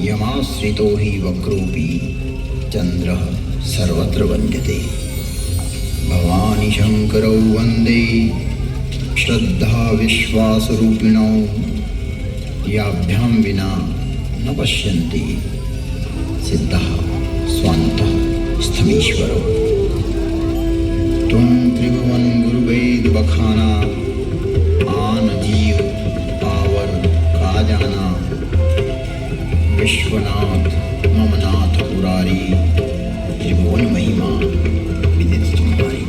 यमाश्रितो हि वक्रोऽपि चन्द्रः सर्वत्र वन्द्यते। भवानी शङ्करौ वन्दे श्रद्धा विश्वासरूपिणौ याभ्यां विना न पश्यन्ति सिद्धः स्वान्तः स्थमीश्वरौ। त्वं त्रिभुवन गुरुवेद बखाना आन जीव पावर का जाना। विश्वनाथ मम नाथ पुरारी त्रिभुवन महिमा विदित तुम्हारी।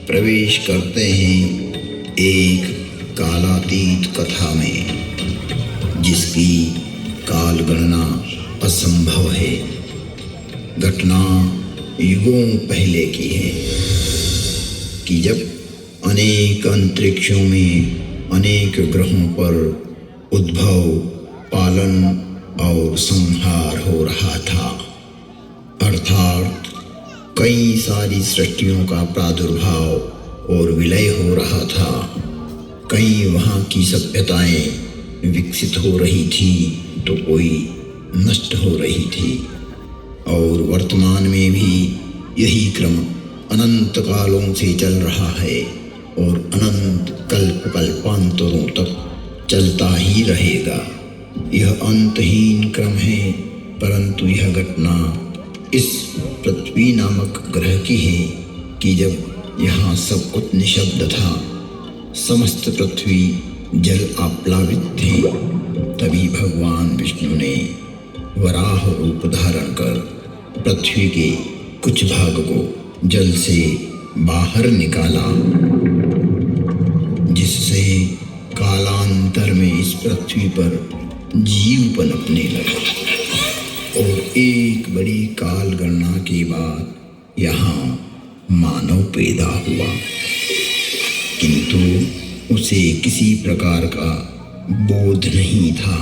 प्रवेश करते हैं एक कालातीत कथा में, जिसकी काल गणना असंभव है। घटना युगों पहले की है कि जब अनेक अंतरिक्षों में अनेक ग्रहों पर उद्भव, पालन और संहार हो रहा था। अर्थात कई सारी सृष्टियों का प्रादुर्भाव और विलय हो रहा था। कई वहाँ की सभ्यताएं विकसित हो रही थी तो कोई नष्ट हो रही थी, और वर्तमान में भी यही क्रम अनंत कालों से चल रहा है और अनंत कल्प कल्पांतरों तक चलता ही रहेगा। यह अंतहीन क्रम है, परंतु यह घटना इस पृथ्वी नामक ग्रह की है कि जब यहाँ सब कुछ निशब्द था, समस्त पृथ्वी जल आप्लावित थी, तभी भगवान विष्णु ने वराह रूप धारण कर पृथ्वी के कुछ भाग को जल से बाहर निकाला, जिससे कालांतर में इस पृथ्वी पर जीव पनपने लगे। और एक बड़ी काल गणना के बाद यहाँ मानव पैदा हुआ, किंतु उसे किसी प्रकार का बोध नहीं था,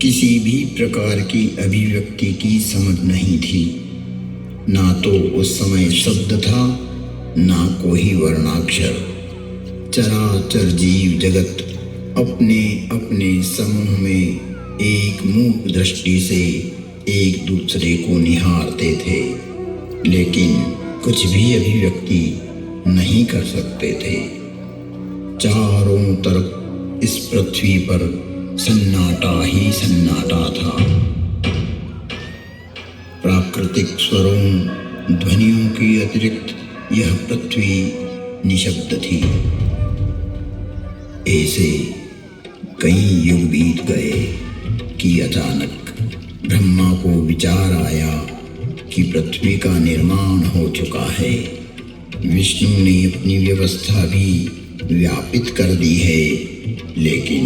किसी भी प्रकार की अभिव्यक्ति की समझ नहीं थी। ना तो उस समय शब्द था, ना कोई वर्णाक्षर। चराचर जीव जगत अपने अपने समूह में एक मूक दृष्टि से एक दूसरे को निहारते थे, लेकिन कुछ भी अभिव्यक्ति नहीं कर सकते थे। चारों तरफ इस पृथ्वी पर सन्नाटा ही सन्नाटा था। प्राकृतिक स्वरों, ध्वनियों के अतिरिक्त यह पृथ्वी निशब्द थी। ऐसे कई युग बीत गए कि अचानक ब्रह्मा को विचार आया कि पृथ्वी का निर्माण हो चुका है। विष्णु ने अपनी व्यवस्था भी व्यापित कर दी है, लेकिन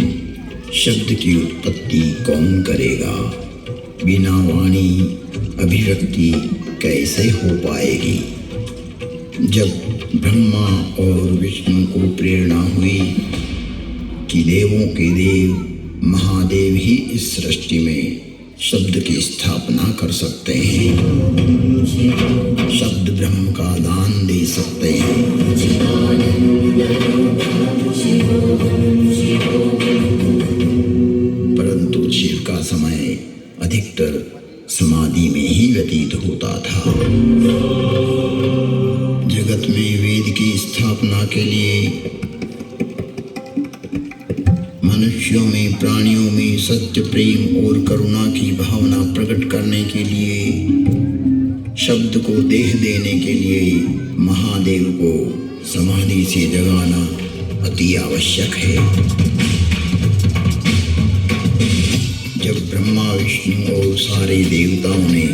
शब्द की उत्पत्ति कौन करेगा? बिना वाणी अभिव्यक्ति कैसे हो पाएगी? जब ब्रह्मा और विष्णु को प्रेरणा हुई कि देवों के देव महादेव ही इस सृष्टि में शब्द की स्थापना कर सकते हैं, शब्द ब्रह्म का दान दे सकते हैं, परंतु शिव का समय अधिकतर समाधि में ही व्यतीत होता था। जगत में वेद की स्थापना के लिए, मनुष्यों में, प्राणियों में सत्य, प्रेम और करुणा की भावना प्रकट करने के लिए, शब्द को देह देने के लिए महादेव को समाधि से जगाना अति आवश्यक है। जब ब्रह्मा, विष्णु और सारे देवताओं ने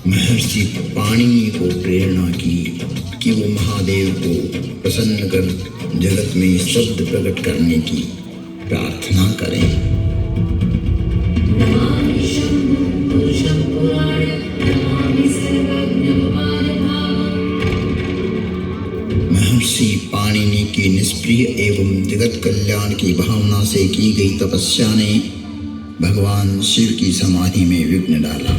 महर्षि पाणिनि को प्रेरणा की कि वो महादेव को प्रसन्न कर जगत में शब्द प्रकट करने की प्रार्थना करें, महर्षि पाणिनि की निष्प्रिय एवं जगत कल्याण की भावना से की गई तपस्या ने भगवान शिव की समाधि में विघ्न डाला।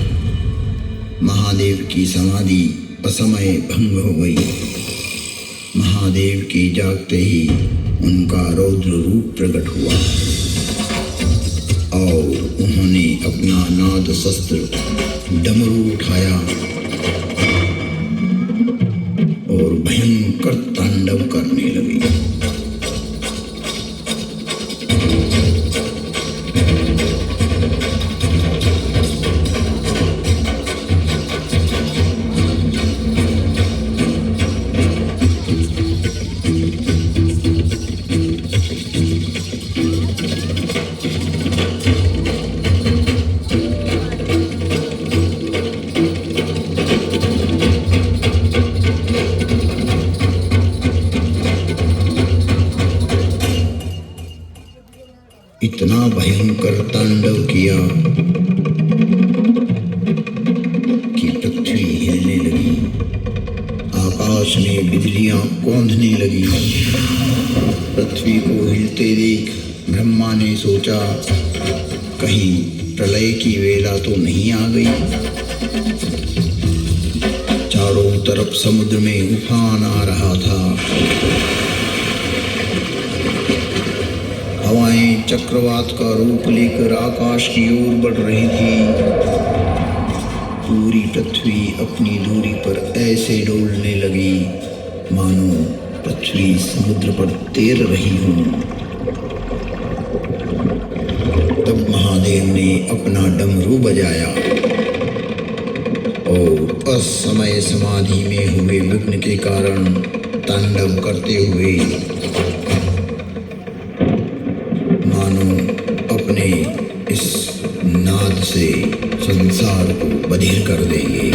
महादेव की समाधि असमय भंग हो गई। महादेव के जागते ही उनका रौद्र रूप प्रकट हुआ और उन्होंने अपना नाद शस्त्र डमरू उठाया और भयंकर तांडव करने लगे। किया कि पृथ्वी हिलने लगी, आकाश में बिजलियां कौंधने लगी। पृथ्वी को हिलते देख ब्रह्मा ने सोचा, कहीं प्रलय की वेला तो नहीं आ गई। चारों तरफ समुद्र में उफान आ रहा था। हवाएं चक्रवात का रूप लेकर आकाश की ओर बढ़ रही थी। पूरी पृथ्वी अपनी दूरी पर ऐसे डोलने लगी मानो पृथ्वी समुद्र पर तैर रही हो। तब महादेव ने अपना डमरू बजाया और असमय समाधि में हुए विघ्न के कारण तांडव करते हुए मानो अपने इस नाद से संसार को बधिर कर देंगे,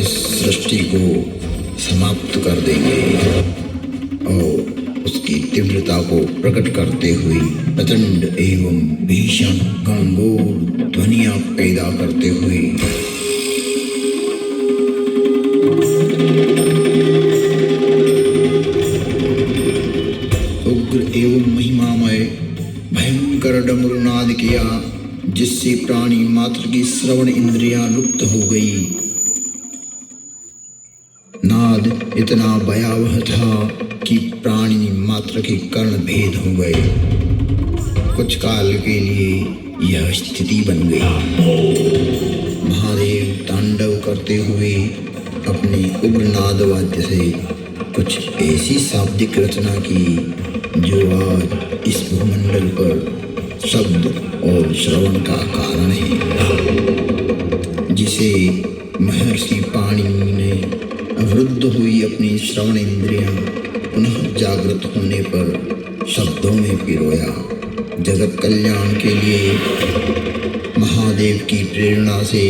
इस सृष्टि को समाप्त कर देंगे और उसकी तीव्रता को प्रकट करते हुए प्रचंड एवं भीषण गंभीर ध्वनियां पैदा करते हुए उग्र एवं महिमामय भयंकर डमरुनाद किया, जिससे प्राणी मात्र की श्रवण इंद्रियां लुप्त हो गई। नाद इतना भयावह था कि प्राणी मात्र के कर्ण भेद हो गए। कुछ काल के लिए यह स्थिति बन गई। महादेव तांडव करते हुए अपने उग्र नाद वाद्य से कुछ ऐसी शाब्दिक रचना की जो आज इस भूमंडल पर शब्द और श्रवण का कारण है, जिसे महर्षि पाणिनि ने अवरुद्ध हुई अपनी श्रवण इंद्रियां पुनः जागृत होने पर शब्दों में पिरोया। जगत कल्याण के लिए महादेव की प्रेरणा से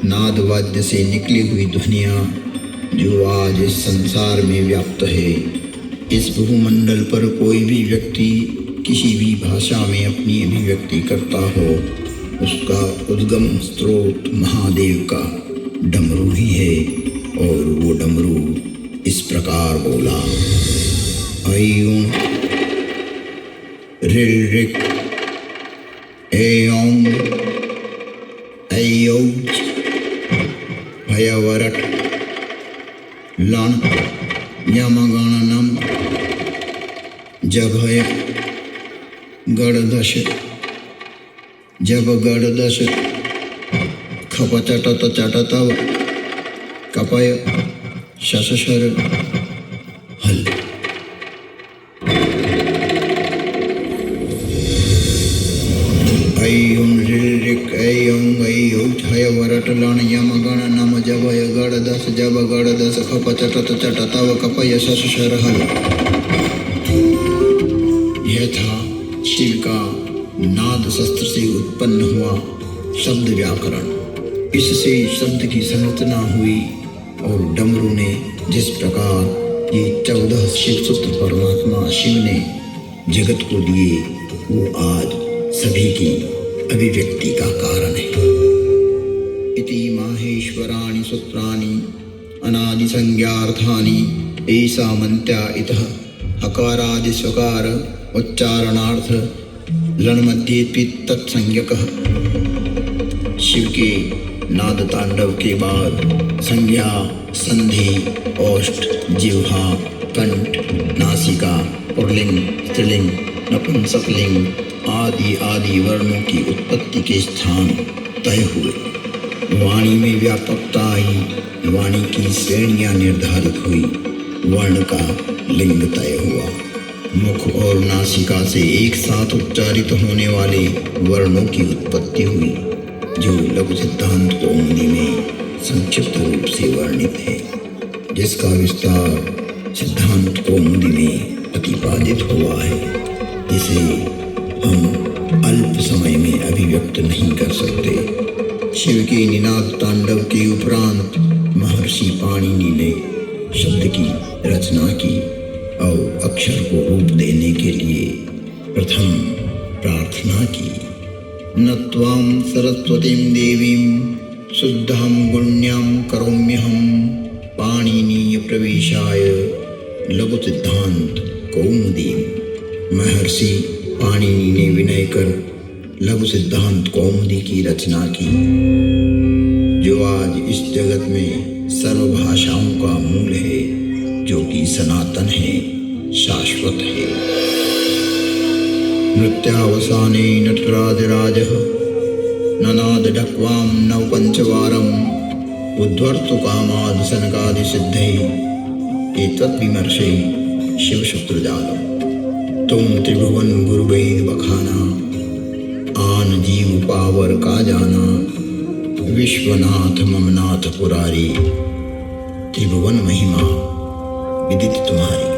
नाद वाद्य से निकली हुई ध्वनियां जो आज इस संसार में व्याप्त है। इस भूमंडल पर कोई भी व्यक्ति किसी भी भाषा में अपनी अभिव्यक्ति करता हो, उसका उद्गम स्रोत महादेव का डमरू ही है। और वो डमरू इस प्रकार बोला, ऐं ऋ ऋक् ऐं ऐऔच भयवरट लण यमगणनम जभय गणदश जब गणदश खपचटत चटतव कपय शशशर हल। ऐं ऋ ऐं ऐऔच हयवरट लण यमगणनम जभय गणदश जब गणदश खपचटत चटतव कपय शशशर हल। यह था शिव का नाद शस्त्र से उत्पन्न हुआ शब्द व्याकरण। इससे शब्द की संरचना हुई और डमरू ने जिस प्रकार ये 14 शिव सूत्र परमात्मा शिव ने जगत को दिए, वो आज सभी की अभिव्यक्ति का कारण है। इति माहेश्वराणि सूत्राणि अनादि संज्ञार्थानि ऐसा मंत्या इतः हकारादि स्वकार उच्चारणार्थ लण मध्येपि तत्संज्ञकः। शिव के नाद तांडव के बाद संज्ञा, संधि, ओष्ठ, जिह्वा, कंठ, नासिका, पुल्लिंग, स्त्रीलिंग, नपुंसकलिंग आदि आदि वर्णों की उत्पत्ति के स्थान तय हुए। वाणी में व्यापकता आई, वाणी की श्रेणियां निर्धारित हुई, वर्ण का लिंग तय हुआ। मुख और नासिका से एक साथ उच्चारित होने वाले वर्णों की उत्पत्ति हुई, जो लघु सिद्धांत कौमुदी में संक्षिप्त रूप से वर्णित है, जिसका विस्तार सिद्धांत कौमुदी में प्रतिपादित हुआ है। इसे हम अल्प समय में अभिव्यक्त नहीं कर सकते। शिव के निनाद तांडव के उपरांत महर्षि पाणिनि ने शब्द की रचना की और अक्षर को रूप देने के लिए प्रथम प्रार्थना की। न त्वां सरस्वतीं देवीं शुद्धां गुण्यां करोम्यहं पाणिनीयप्रवेशाय लघुसिद्धांत कौमुदी। महर्षि पाणिनि ने विनय कर लघु सिद्धांत कौमुदी की रचना की, जो आज इस जगत में सर्व भाषाओं का मूल है, जो कि सनातन है, शाश्वत है। नृत्यावसाने नटराजराजः ननाद ढक्वां नवपञ्चवारम् उद्धर्तु कामाद सनकादि सिद्धै एतद्विमर्शै शिवशत्रुजालम्। तुम त्रिभुवन गुरु वेद बखाना, आन जीव पावर का जाना। विश्वनाथ ममनाथ पुरारी, त्रिभुवन महिमा विदित तुम्हारी।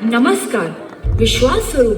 नमस्कार। विश्वास स्वरूप